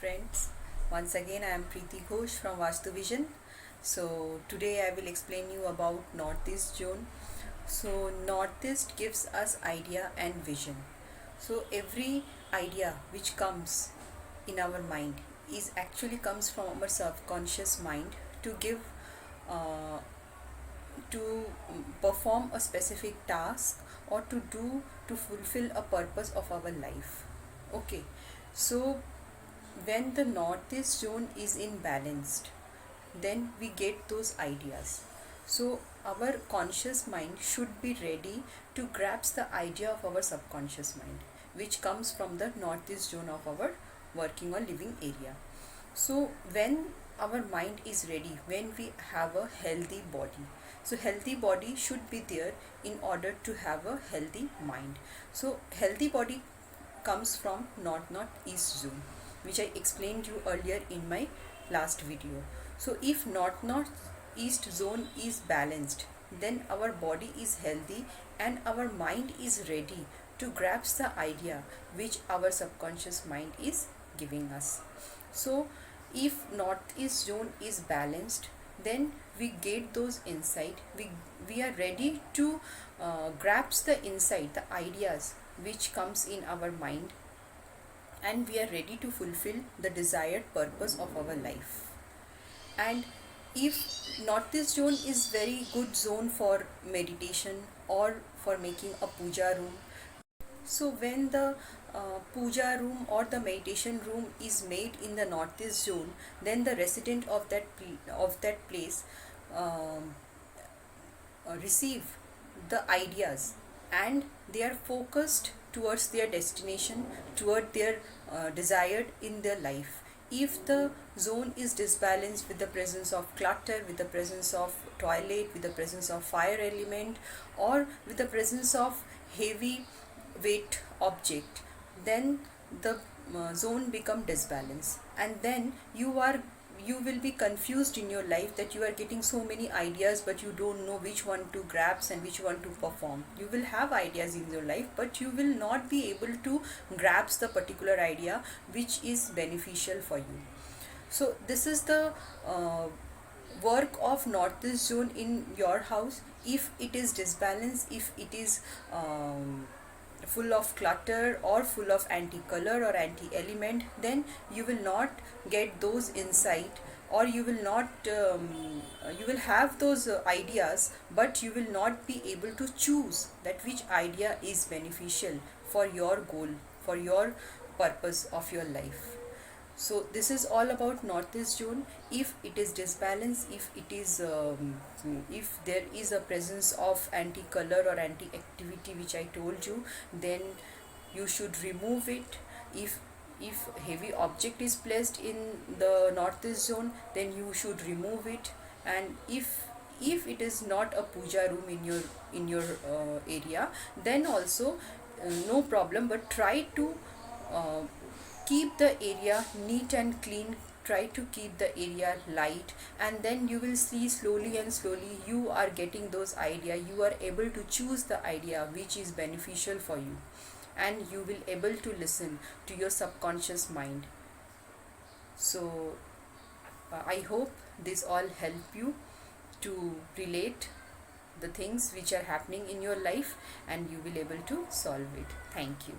friends. Once again, I am Preeti Ghosh from Vastu Vision. So, today I will explain you about Northeast Zone. So, Northeast gives us idea and vision. So, every idea which comes in our mind is actually comes from our subconscious mind to give uh, to perform a specific task or to fulfill a purpose of our life. Okay, so when the northeast zone is imbalanced, then we get those ideas. So our conscious mind should be ready to grasp the idea of our subconscious mind, which comes from the northeast zone of our working or living area. So when our mind is ready, when we have a healthy body, so healthy body should be there in order to have a healthy mind. So healthy body comes from north-northeast zone, which I explained you earlier in my last video. So if north-northeast zone is balanced, then our body is healthy and our mind is ready to grasp the idea which our subconscious mind is giving us. So if northeast zone is balanced, then we get those insight, we are ready to grasp the insight, the ideas which comes in our mind, and we are ready to fulfill the desired purpose of our life. And if northeast zone is very good zone for meditation or for making a puja room, so when the puja room or the meditation room is made in the northeast zone, then the resident of that place um, receive the ideas, and they are focused towards their destination, toward their desired in their life. If the zone is disbalanced with the presence of clutter, with the presence of toilet, with the presence of fire element, or with the presence of heavy weight object, then the zone become disbalanced, and then you will be confused in your life, that you are getting so many ideas but you don't know which one to grasp and which one to perform. You will have ideas in your life, but you will not be able to grasp the particular idea which is beneficial for you. So this is the work of northeast zone in your house. If it is disbalanced, if it is full of clutter or full of anti-color or anti-element, then you will not get those insight, or you will not you will have those ideas, but you will not be able to choose that which idea is beneficial for your goal, for your purpose of your life. So this is all about northeast zone. If it is disbalanced, if it is if there is a presence of anti color or anti activity which I told you, then you should remove it. If heavy object is placed in the northeast zone, then you should remove it. And if it is not a puja room in your area, then also no problem, but try to uh, keep the area neat and clean, try to keep the area light, and then you will see slowly and slowly you are getting those idea, you are able to choose the idea which is beneficial for you, and you will able to listen to your subconscious mind. So I hope this all help you to relate the things which are happening in your life, and you will able to solve it. Thank you.